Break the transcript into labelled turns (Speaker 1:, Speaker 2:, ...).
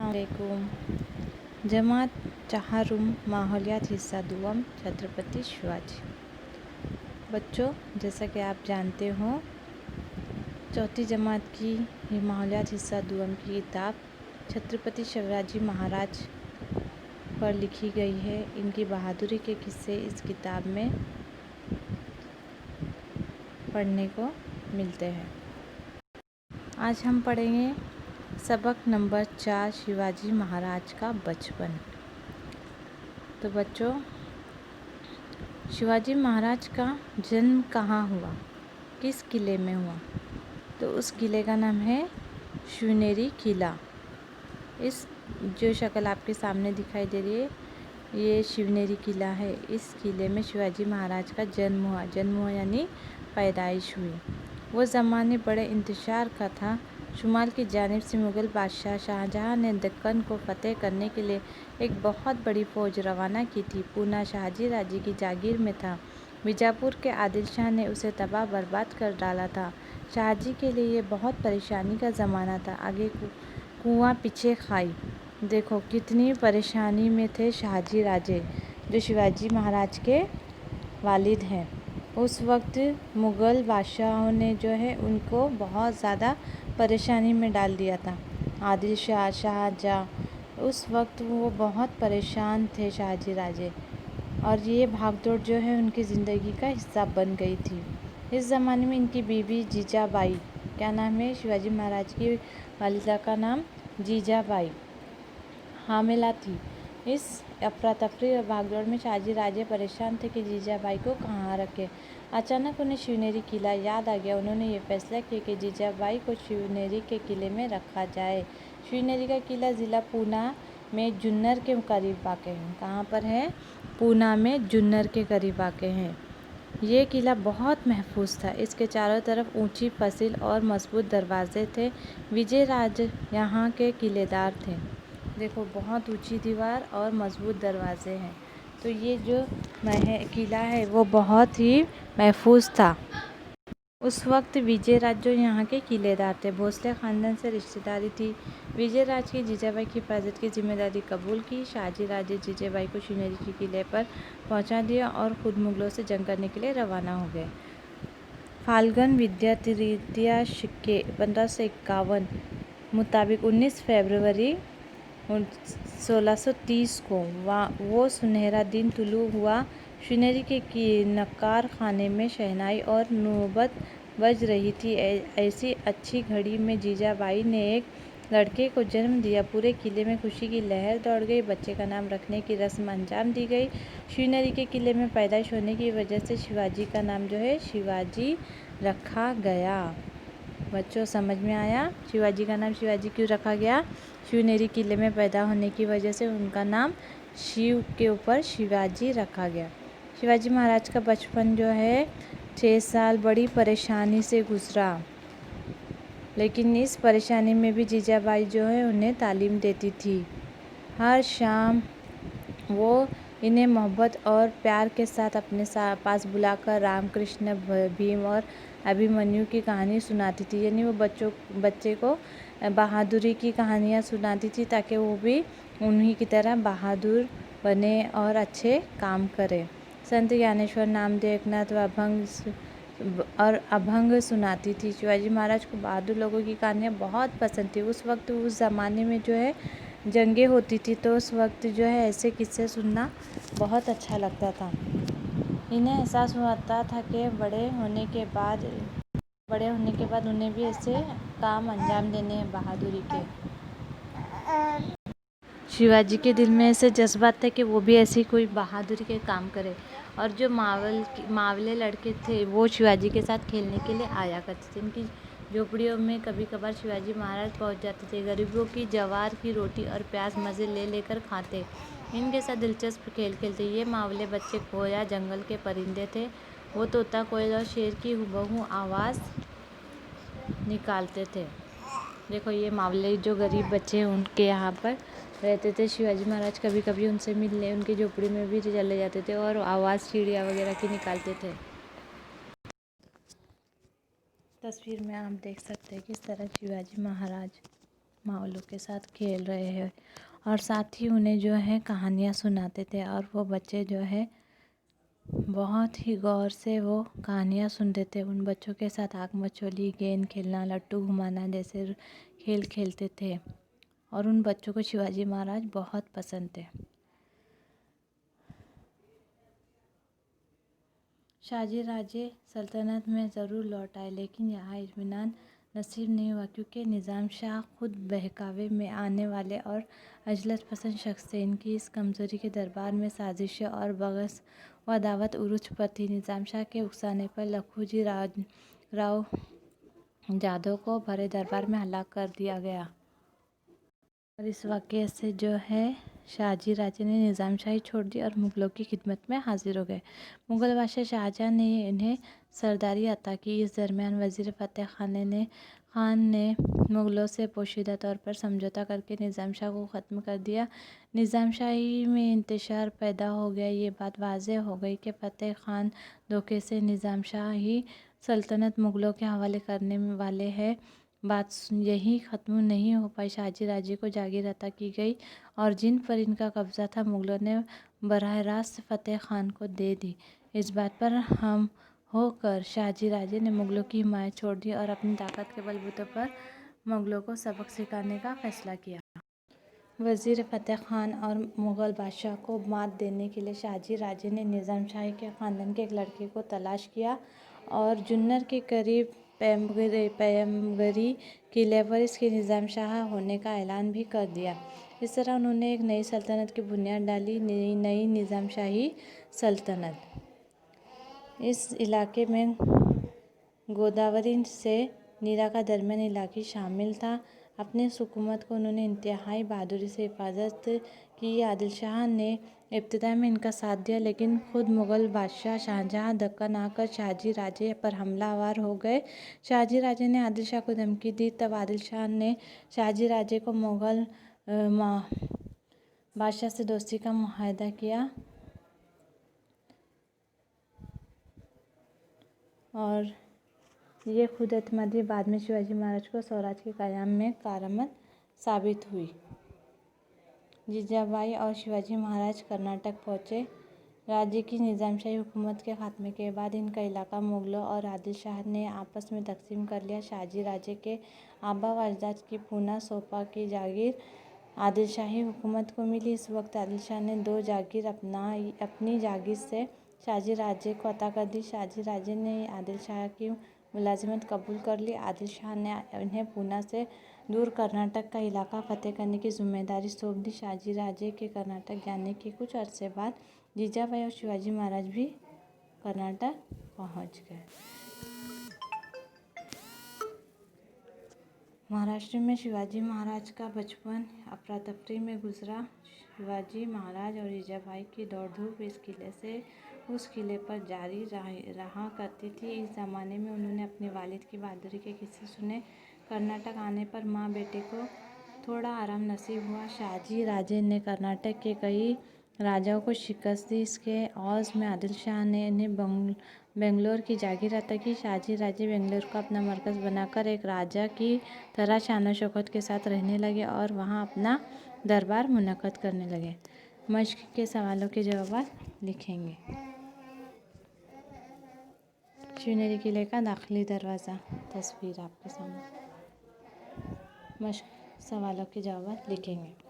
Speaker 1: अस्सलामुअलैकुम। जमात चहारुम माहौलियात हिस्सा दुआम छत्रपति शिवाजी। बच्चों, जैसा कि आप जानते हो, चौथी जमात की माहौलियात हिस्सा दुआम की किताब छत्रपति शिवाजी महाराज पर लिखी गई है। इनकी बहादुरी के किस्से इस किताब में पढ़ने को मिलते हैं। आज हम पढ़ेंगे सबक नंबर 4, शिवाजी महाराज का बचपन। तो बच्चों, शिवाजी महाराज का जन्म कहाँ हुआ, किस किले में हुआ? तो उस किले का नाम है शिवनेरी किला। इस जो शक्ल आपके सामने दिखाई दे रही है, ये शिवनेरी किला है। इस किले में शिवाजी महाराज का जन्म हुआ यानी पैदाइश हुई। वो ज़माने बड़े इंतशार का था। शुमाल की जानिब से मुग़ल बादशाह शाहजहाँ ने दक्कन को फ़तेह करने के लिए एक बहुत बड़ी फ़ौज रवाना की थी। पूना शाहजी राजे की जागीर में था। बीजापुर के आदिल शाह ने उसे तबाह बर्बाद कर डाला था। शाहजी के लिए ये बहुत परेशानी का ज़माना था। आगे कुआं पीछे खाई। देखो कितनी परेशानी में थे शाहजी राजे, जो शिवाजी महाराज के वालिद हैं। उस वक्त मुग़ल बादशाहों ने जो है उनको बहुत ज़्यादा परेशानी में डाल दिया था। आदिल शाह, शाहजहाँ, उस वक्त वो बहुत परेशान थे शाहजी राजे, और ये भागदौड़ जो है उनकी ज़िंदगी का हिस्सा बन गई थी। इस ज़माने में इनकी बीवी जीजाबाई, क्या नाम है शिवाजी महाराज की वालिदा का नाम? जीजाबाई, हामिला थी। इस अफरा तफरी और भागदौड़ में शाहजी राजे परेशान थे कि जीजाबाई को कहाँ रखें। अचानक उन्हें शिवनेरी किला याद आ गया। उन्होंने ये फैसला किया कि जीजाबाई को शिवनेरी के किले में रखा जाए। शिवनेरी का किला ज़िला पूना में जुन्नर के करीब वाक़ है। कहाँ पर है? पूना में जुन्नर के करीब वाक़ है। ये किला बहुत महफूज था। इसके चारों तरफ ऊंची फसिल और मजबूत दरवाजे थे। विजयराज यहाँ के किलेदार थे। देखो, बहुत ऊंची दीवार और मजबूत दरवाजे हैं। तो ये जो किला है वो बहुत ही महफूज था। उस वक्त विजयराज जो यहाँ के किलेदार थे, भोसले ख़ानदान से रिश्तेदारी थी। विजयराज की जीजाबाई की हिफाजत की जिम्मेदारी कबूल की। शाहजी राजे जीजाबाई को शिवनेरी के किले पर पहुँचा दिया और ख़ुद मुग़लों से जंग करने के लिए रवाना हो गए। फाल्गुन विद्या तृतीया के 1551 मुताबिक 19 फरवरी 1630 को वो सुनहरा दिन तुलू हुआ। शिवनेरी के नक्कार खाने में शहनाई और नौबत बज रही थी। ऐसी अच्छी घड़ी में जीजाबाई ने एक लड़के को जन्म दिया। पूरे किले में खुशी की लहर दौड़ गई। बच्चे का नाम रखने की रस्म अंजाम दी गई। शिवनेरी के किले में पैदाइश होने की वजह से शिवाजी का नाम जो है शिवाजी रखा गया। बच्चों, समझ में आया शिवाजी का नाम शिवाजी क्यों रखा गया? शिवनेरी किले में पैदा होने की वजह से उनका नाम शिव के ऊपर शिवाजी रखा गया। शिवाजी महाराज का बचपन जो है 6 साल बड़ी परेशानी से गुजरा, लेकिन इस परेशानी में भी जीजाबाई जो है उन्हें तालीम देती थी। हर शाम वो इन्हें मोहब्बत और प्यार के साथ अपने पास बुलाकर रामकृष्ण, भीम और अभिमन्यु की कहानी सुनाती थी। यानी वो बच्चे को बहादुरी की कहानियाँ सुनाती थी ताकि वो भी उन्हीं की तरह बहादुर बने और अच्छे काम करे। संत ज्ञानेश्वर, नामदेव, एकनाथ और अभंग सुनाती थी। शिवाजी महाराज को बहादुर लोगों की कहानियाँ बहुत पसंद थी। उस वक्त उस ज़माने में जो है जंगें होती थी, तो उस वक्त जो है ऐसे किस्से सुनना बहुत अच्छा लगता था। इन्हें एहसास होता था कि बड़े होने के बाद उन्हें भी ऐसे काम अंजाम देने हैं बहादुरी के। शिवाजी के दिल में ऐसे जज्बात था कि वो भी ऐसी कोई बहादुरी के काम करे। और जो मावले लड़के थे वो शिवाजी के साथ खेलने के लिए आया करते थे। इनकी झोपड़ियों में कभी कभार शिवाजी महाराज पहुंच जाते थे। गरीबों की जवार की रोटी और प्याज मज़े ले लेकर खाते। इनके साथ दिलचस्प खेल खेलते। ये मावले बच्चे खोया जंगल के परिंदे थे। वो तोता, कोयल और शेर की हुबहू आवाज़ निकालते थे। देखो, ये मावले जो गरीब बच्चे हैं उनके यहाँ पर रहते थे। शिवाजी महाराज कभी कभी उनसे मिलने उनकी झोपड़ी में भी चले जाते थे और आवाज़ चिड़िया वगैरह की निकालते थे। तस्वीर में आप देख सकते हैं किस तरह शिवाजी महाराज मावलों के साथ खेल रहे हैं और साथ ही उन्हें जो है कहानियाँ सुनाते थे और वो बच्चे जो है बहुत ही गौर से वो कहानियाँ सुनते थे। उन बच्चों के साथ आग मचोली, गेंद खेलना, लट्टू घुमाना जैसे खेल खेलते थे और उन बच्चों को शिवाजी महाराज बहुत पसंद थे। शाहजी राजे सल्तनत में ज़रूर लौट आए, लेकिन यहाँ इत्मीनान नसीब नहीं हुआ, क्योंकि निज़ाम शाह खुद बहकावे में आने वाले और अजलत पसंद शख्स थे। इनकी इस कमज़ोरी के दरबार में साजिशें और बग़स व अदावत उरूज पर थी। निज़ाम शाह के उकसाने पर लखूजी राव जाधव को भरे दरबार में हलाक कर दिया गया और इस वाक़ये से जो है शाहजी राजे ने निज़ाम शाही छोड़ दी और मुग़लों की खिदमत में हाजिर हो गए। मुग़ल बादशाह शाहजहाँ ने इन्हें सरदारी अता की। इस दरमियान वज़ीर फ़तेह खान ने मुग़लों से पोशीदा तौर पर समझौता करके निज़ाम शाह को ख़त्म कर दिया। निज़ाम शाही में इंतशार पैदा हो गया। ये बात वाज़ेह हो गई कि फ़तेह खान धोखे से निज़ाम शाही सल्तनत मुग़लों के हवाले करने वाले हैं। बात यही ख़त्म नहीं हो पाई। शाहजी राजे को जागीर अता की गई और जिन पर इनका कब्ज़ा था मुग़लों ने बराह रास्त फ़तेह खान को दे दी। इस बात पर हम होकर शाहजी राजे ने मुग़लों की हिमायत छोड़ दी और अपनी ताकत के बलबूते पर मुग़लों को सबक सिखाने का फ़ैसला किया। वज़ीर फ़तेह खान और मुग़ल बादशाह को मात देने के लिए शाहजी राजे ने निज़ाम शाही के ख़ानदान के एक लड़के को तलाश किया और जुन्नर के करीब पैमगरी किले पर इसके निज़ाम शाह होने का ऐलान भी कर दिया। इस तरह उन्होंने एक नई सल्तनत की बुनियाद डाली, नई निज़ाम शाही सल्तनत। इस इलाके में गोदावरी से नीरा का दरमियानी इलाका शामिल था। अपनी इस हुकूमत को उन्होंने इंतहाई बहादुरी से हिफाजत की। आदिल शाह ने इब्तिदा में इनका साथ दिया, लेकिन खुद मुग़ल बादशाह शाहजहाँ दक्कन आकर शाहजी राजे पर हमलावर हो गए। शाहजी राजे ने आदिल शाह को धमकी दी। तब आदिल शाह ने शाहजी राजे को मुग़ल बादशाह से दोस्ती का मुआहदा किया और ये खुद एतमादी बाद में शिवाजी महाराज को स्वराज के क़याम में कारआमद साबित हुई। जीजाबाई और शिवाजी महाराज कर्नाटक पहुँचे। राज्य की निज़ामशाही हुकूमत के ख़ात्मे के बाद इनका इलाका मुग़लों और आदिल शाह ने आपस में तकसीम कर लिया। शाहजी राजे के आबा व अजदाद की पूना सोपा की जागीर आदिल शाही हुकूमत को मिली। इस वक्त आदिल शाह ने 2 जागीर अपनी जागीर से शाहजी राजे को अता कर दी। शाहजी राजे ने आदिल शाह की मुलाजिमत कबूल कर ली। आदिल शाह ने इन्हें पूना से दूर कर्नाटक का इलाका फ़तेह करने की जिम्मेदारी सौंप दी। शाहजी राजे के कर्नाटक जाने के कुछ अरसे बाद जीजाबाई और शिवाजी महाराज भी कर्नाटक पहुंच गए। महाराष्ट्र में शिवाजी महाराज का बचपन अफरा तफरी में गुजरा। शिवाजी महाराज और जीजाबाई की दौड़ धूप इस किले से उस किले पर जारी रहा करती थी। इस ज़माने में उन्होंने अपने वालिद की बहादुरी के किस्से सुने। कर्नाटक आने पर माँ बेटे को थोड़ा आराम नसीब हुआ। शाहजी राजे ने कर्नाटक के कई राजाओं को शिकस्त दी। इसके औज़ में आदिल शाह ने इन्हें बेंगलोर की जागीर अता की। शाहजी राजे बेंगलोर को अपना मरकज़ बनाकर एक राजा की तरह शान शौकत के साथ रहने लगे और वहाँ अपना दरबार मुनक़्क़द करने लगे। मश्क के सवालों के जवाब लिखेंगे। शिवनेरी किले का दाखिली दरवाज़ा, तस्वीर आपके सामने। मश्क सवालों के जवाब लिखेंगे।